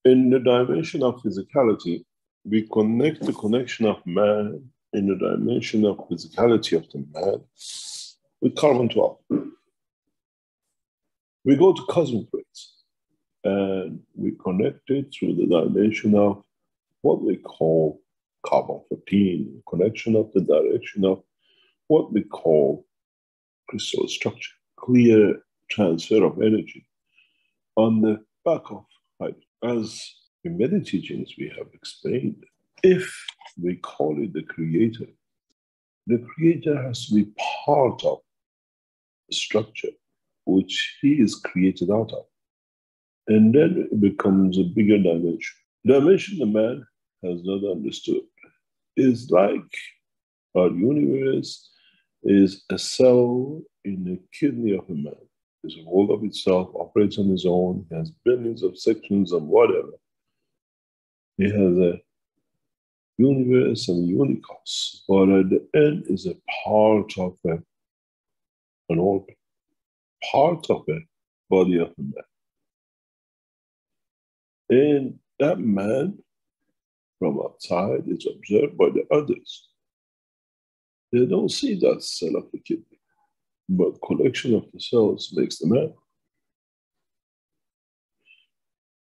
In the dimension of physicality, we connect the connection of man in the dimension of physicality of the man with carbon 12. We go to cosmic rays and we connect it through the dimension of what we call carbon 14, connection of the direction of what we call crystal structure, clear transfer of energy on the back of hydrogen. As in many teachings we have explained, if we call it the creator has to be part of the structure which he is created out of. And then it becomes a bigger dimension. Dimension the man has not understood is like our universe is a cell in the kidney of a man. It's a whole of itself, operates on its own, has billions of sections and whatever. It has a universe and a unicos, but at the end is a part of an organ, part of a body of a man. And that man from outside is observed by the others. They don't see that cell of the kidney, but collection of the cells makes the man.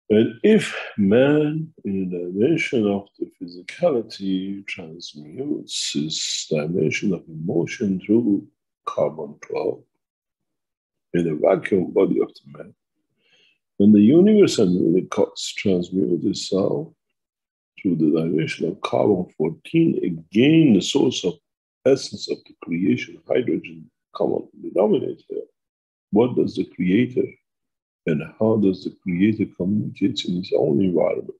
And if man in the dimension of the physicality transmutes his dimension of emotion through carbon 12 in the vacuum body of the man, when the universe and unicos transmute itself through the dimension of carbon 14, again the source of essence of the creation, hydrogen, common denominator, what does the creator and how does the creator communicate in his own environment?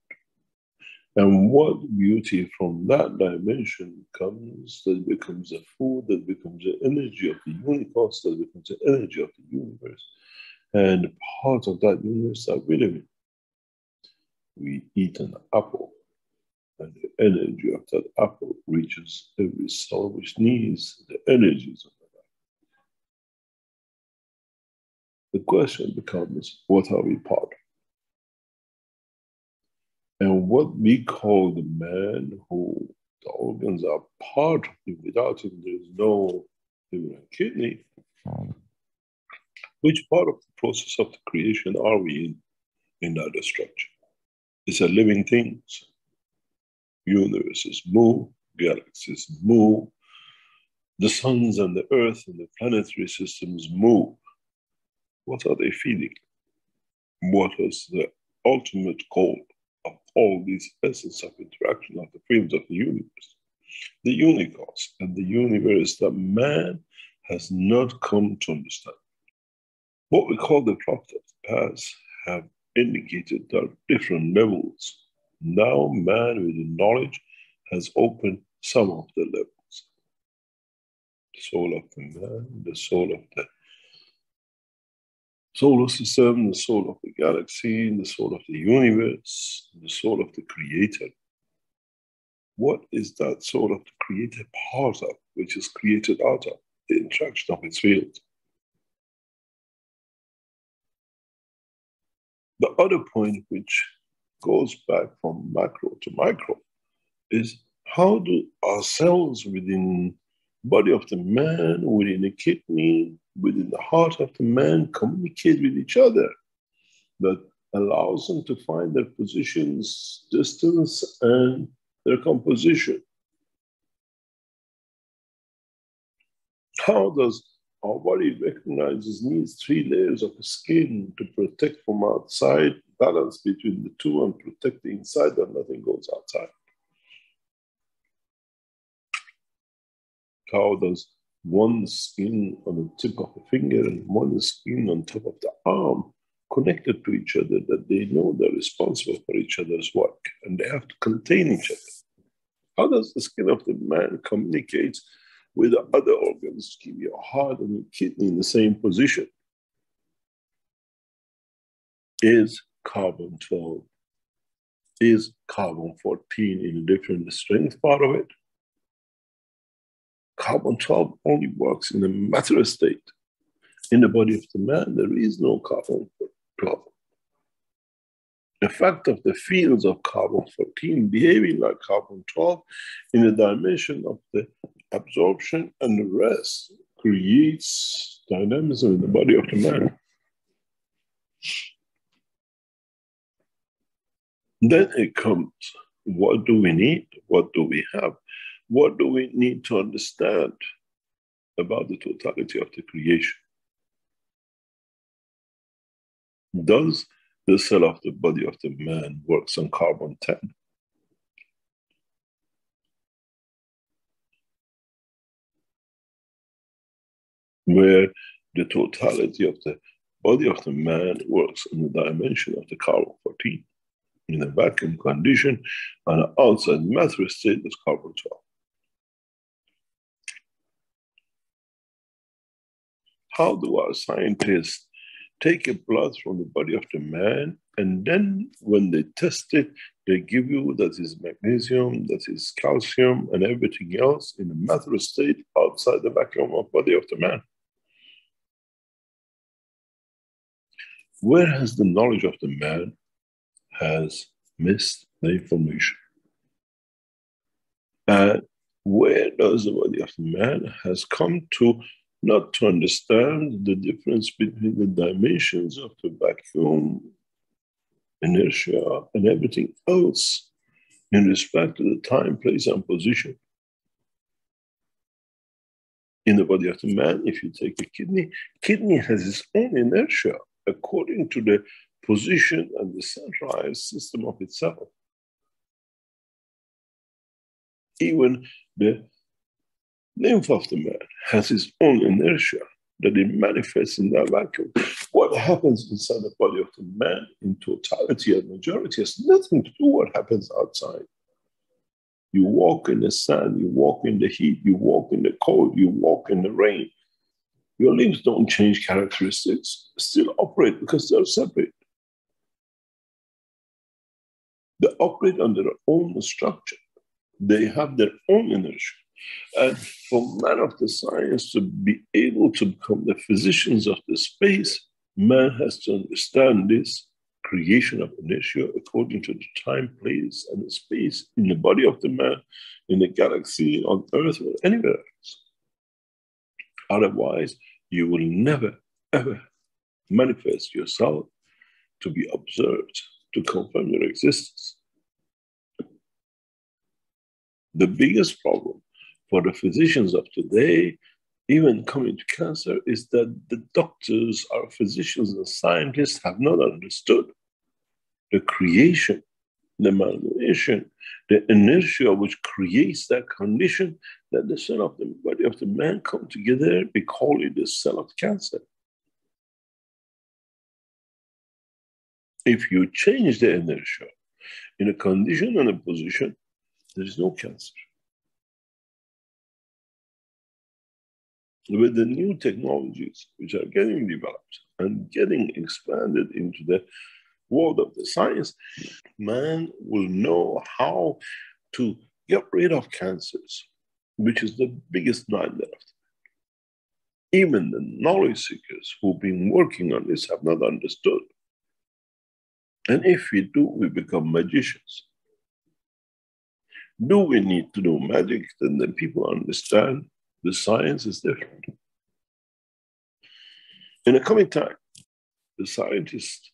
And what beauty from that dimension comes that becomes a food, that becomes the energy of the unicos, that becomes the energy of the universe. And part of that universe that we live in. We eat an apple, and the energy of that apple reaches every cell which needs the energies of that apple. The question becomes, what are we part of? And what we call the man who the organs are part of him, without him there is no liver and kidney. Which part of the process of the creation are we in that structure? It's a living thing. Universes move, galaxies move, the suns and the earth and the planetary systems move. What are they feeding? What is the ultimate goal of all these essence of interaction of the fields of the universe? The unicos and the universe that man has not come to understand. What we call the prophets of the past have indicated there are different levels. Now man with the knowledge has opened some of the levels. The soul of the man, the soul of the solar system, the soul of the galaxy, the soul of the universe, the soul of the creator. What is that soul of the creator part of, which is created out of the interaction of its field? The other point which goes back from macro to micro is how do our cells within the body of the man, within the kidney, within the heart of the man communicate with each other that allows them to find their positions, distance, and their composition. How does our body recognizes needs 3 layers of skin to protect from outside, balance between the two and protect the inside that nothing goes outside? How does one skin on the tip of a finger and one skin on top of the arm connected to each other that they know they're responsible for each other's work and they have to contain each other? How does the skin of the man communicate with the other organs to keep your heart and your kidney in the same position? Is carbon 12, is carbon 14 in a different strength part of it? Carbon 12 only works in a matter state. In the body of the man, there is no carbon 12. effect of the fields of carbon-14 behaving like carbon-12 in the dimension of the absorption and the rest creates dynamism in the body of the man. Then it comes, what do we need? What do we have? What do we need to understand about the totality of the creation? Does the cell of the body of the man works on carbon-10? Where the totality of the body of the man works in the dimension of the carbon-14 in a vacuum condition, and outside matter state is carbon-12. How do our scientists take a blood from the body of the man, and then when they test it, they give you that is magnesium, that is calcium, and everything else in a matter state outside the vacuum of body of the man? Whereas the knowledge of the man has missed the information. And where does the body of the man has come to not to understand the difference between the dimensions of the vacuum, inertia, and everything else in respect to the time, place, and position. In the body of the man, if you take a kidney has its own inertia according to the position and the centralized system of itself. Even the lymph of the man has its own inertia that it manifests in that vacuum. What happens inside the body of the man in totality and majority has nothing to do with what happens outside. You walk in the sun, you walk in the heat, you walk in the cold, you walk in the rain. Your limbs don't change characteristics, still operate because they're separate. They operate under their own structure. They have their own inertia. And for man of the science to be able to become the physicians of the space, man has to understand this creation of inertia according to the time, place, and the space in the body of the man, in the galaxy, on Earth, or anywhere else. Otherwise, you will never, ever manifest yourself to be observed, to confirm your existence. The biggest problem for the physicians of today, even coming to cancer, is that the doctors, our physicians and scientists have not understood the creation, the manipulation, the inertia which creates that condition that the cell of the body of the man come together. We call it the cell of cancer. If you change the inertia in a condition and a position, there is no cancer. With the new technologies which are getting developed and getting expanded into the world of the science, man will know how to get rid of cancers, which is the biggest nightmare of them. Even the knowledge seekers who've been working on this have not understood. And if we do, we become magicians. Do we need to do magic? Then the people understand the science is different. In the coming time, the scientists,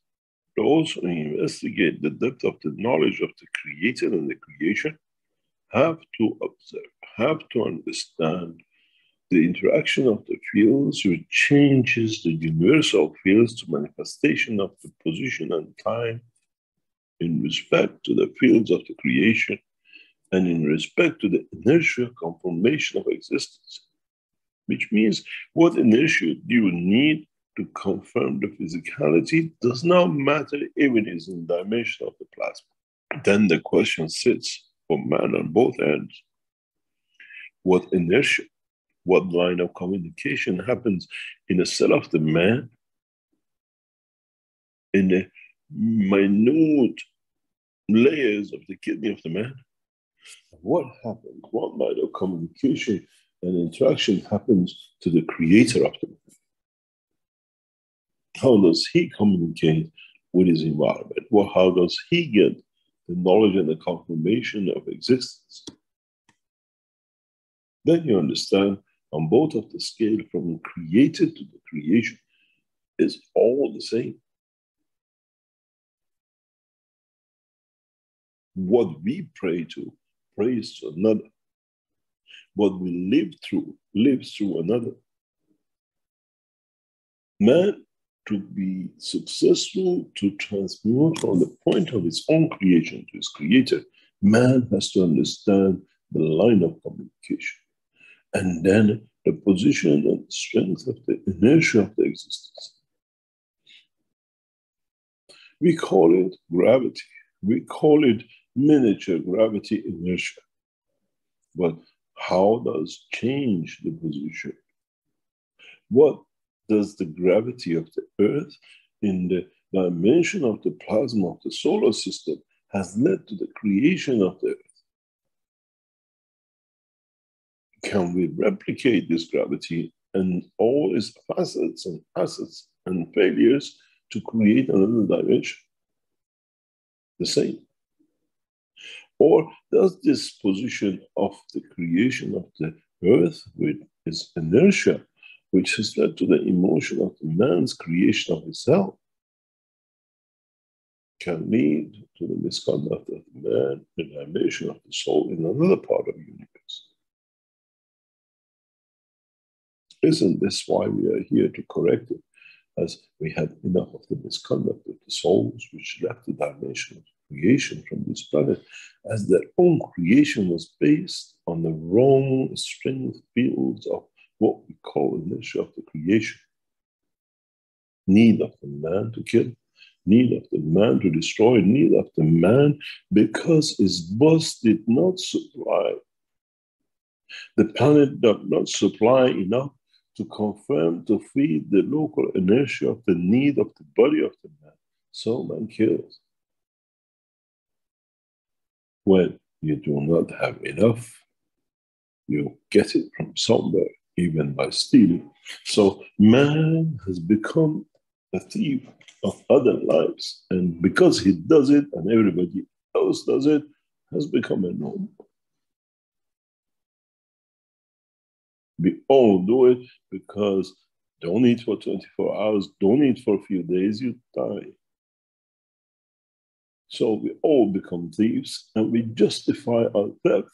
those who investigate the depth of the knowledge of the created and the creation, have to observe, have to understand the interaction of the fields, which changes the universal fields to manifestation of the position and time in respect to the fields of the creation and in respect to the inertia conformation of existence, which means what inertia do you need to confirm the physicality does not matter if it is in the dimension of the plasma. Then the question sits for man on both ends. What inertia, what line of communication happens in the cell of the man, in the minute layers of the kidney of the man? What happens? What line of communication and interaction happens to the creator of the man? How does he communicate with his environment? Well, how does he get the knowledge and the confirmation of existence? Then you understand on both of the scale, from created to the creation, is all the same. What we pray to prays to another. What we live through lives through another. Man, to be successful, to transmute from the point of his own creation to his creator, man has to understand the line of communication. And then the position and strength of the inertia of the existence. We call it gravity. We call it miniature gravity inertia. But how does change the position? What does the gravity of the Earth in the dimension of the plasma of the solar system has led to the creation of the Earth? Can we replicate this gravity and all its facets and assets and failures to create another dimension? The same. Or does this position of the creation of the Earth with its inertia, which has led to the emotion of the man's creation of himself, can lead to the misconduct of the man, the dimension of the soul in another part of the universe? Isn't this why we are here to correct it? As we had enough of the misconduct of the souls which left the dimension of creation from this planet, as their own creation was based on the wrong strength fields of what we call inertia of the creation. Need of the man to kill, need of the man to destroy, need of the man because his boss did not supply. The planet did not supply enough to confirm, to feed the local inertia of the need of the body of the man. So man kills. When you do not have enough, you get it from somewhere, even by stealing. So man has become a thief of other lives. And because he does it and everybody else does it, has become a norm. We all do it because don't eat for 24 hours, don't eat for a few days, you die. So we all become thieves and we justify our theft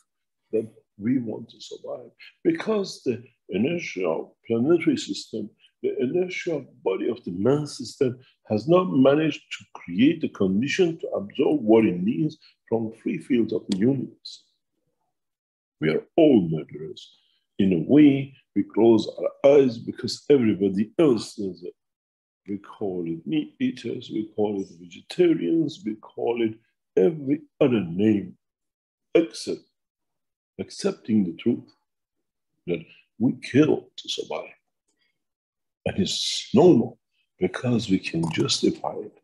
that we want to survive. Because the inertial planetary system, the inertial body of the man system has not managed to create the condition to absorb what it needs from free fields of the universe. We are all murderers. In a way, we close our eyes because everybody else does it. We call it meat eaters, we call it vegetarians, we call it every other name, except accepting the truth that we kill to survive. And it's normal because we can justify it.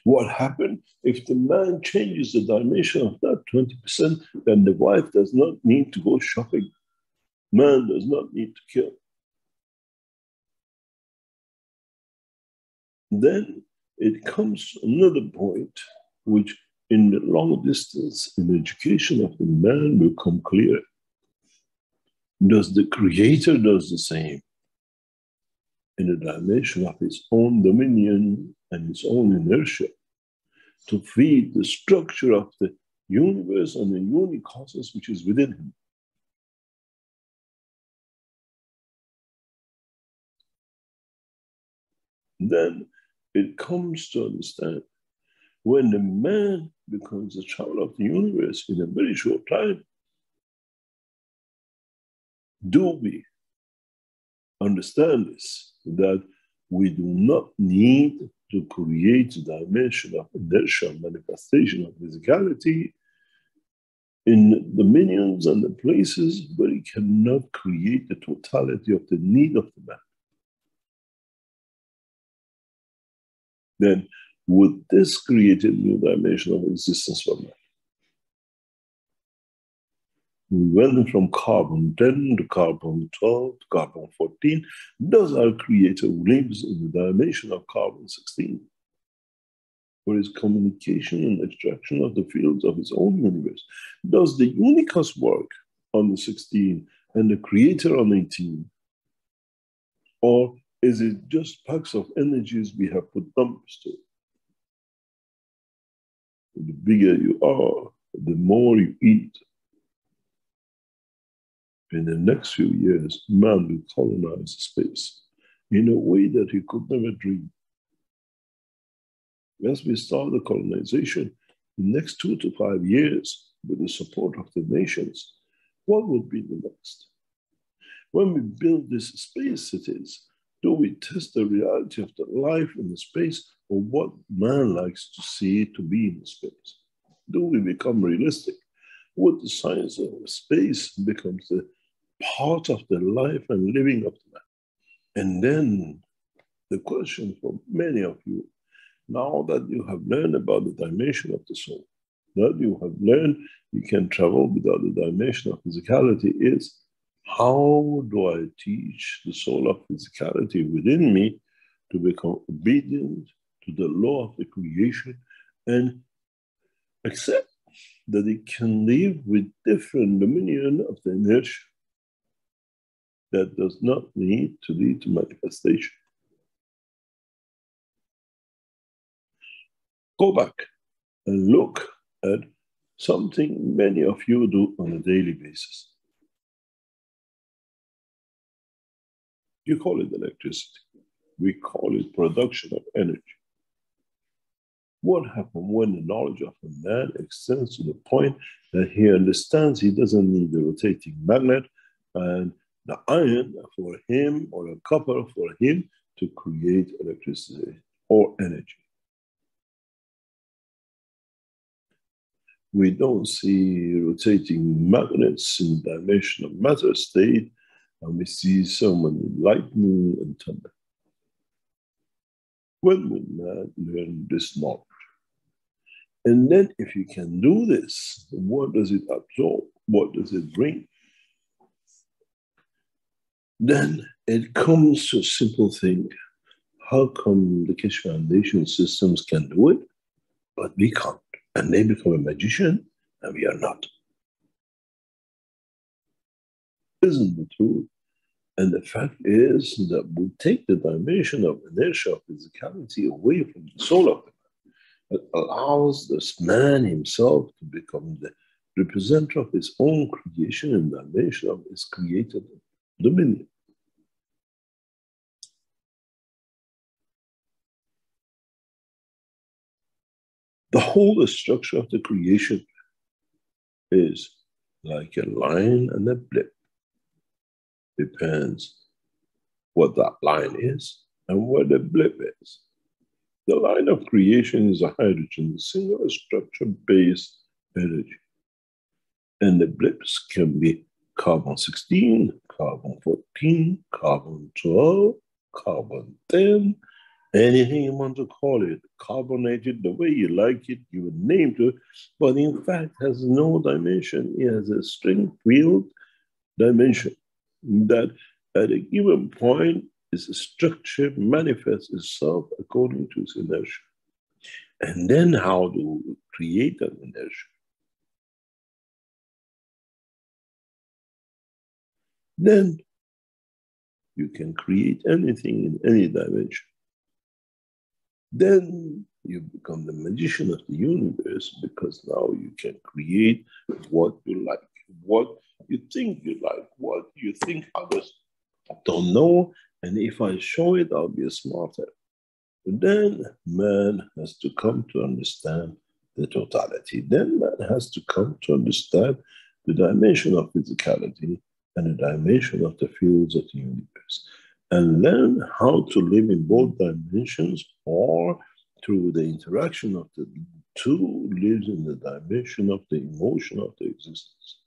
What happened if the man changes the dimension of that 20%, then the wife does not need to go shopping. Man does not need to kill. Then it comes to another point, which in the long distance, in the education of the man will come clear. Does the Creator does the same in the dimension of his own dominion and his own inertia to feed the structure of the universe and the unicosmos which is within him. Then it comes to understand when the man becomes a child of the universe in a very short time, do we understand this, that we do not need to create a dimension of inertia, manifestation of physicality in the dominions and the places where it cannot create the totality of the need of the man. Then would this create a new dimension of existence for man? We went from carbon 10 to carbon 12 to carbon 14. Does our Creator lives in the dimension of carbon 16? for his communication and extraction of the fields of his own universe? Does the unicus work on the 16 and the creator on 18? Or is it just packs of energies we have put numbers to? The bigger you are, the more you eat. In the next few years, man will colonize space in a way that he could never dream. As we start the colonization in the next 2 to 5 years, with the support of the nations, what would be the next? When we build these space cities, do we test the reality of the life in the space or what man likes to see to be in space? Do we become realistic? Would the science of space become the part of the life and living of the man? And then the question for many of you, now that you have learned about the dimension of the soul, that you have learned you can travel without the dimension of physicality, is how do I teach the soul of physicality within me to become obedient to the law of the creation and accept that it can live with different dominion of the inertia that does not need to lead to manifestation? Go back and look at something many of you do on a daily basis. You call it electricity. We call it production of energy. What happens when the knowledge of a man extends to the point that he understands he doesn't need the rotating magnet and the iron for him or a copper for him to create electricity or energy? We don't see rotating magnets in the dimension of matter state, and we see so many lightning and thunder. When will man learn this knowledge? And then if you can do this, what does it absorb? What does it bring? Then it comes to a simple thing. How come the Keshe Foundation systems can do it, but we can't? And they become a magician, and we are not. Isn't the truth? And the fact is that we take the dimension of inertia of physicality away from the soul of the man. It allows this man himself to become the representative of his own creation and dimension of his created dominion. The whole structure of the creation is like a line and a blip. Depends what that line is and what the blip is. The line of creation is a hydrogen, single structure-based energy. And the blips can be carbon 16, carbon 14, carbon 12, carbon 10, anything you want to call it, carbonated, the way you like it, you would name it, but in fact has no dimension. It has a string field dimension that at a given point its structure manifests itself according to its inertia. And then how do we create an inertia? Then you can create anything in any dimension. Then you become the magician of the universe, because now you can create what you like, what you think you like, what you think others don't know. And if I show it, I'll be smarter. But then man has to come to understand the totality. Then man has to come to understand the dimension of physicality and the dimension of the fields of the universe, and learn how to live in both dimensions, or through the interaction of the two lives in the dimension of the emotion of the existence.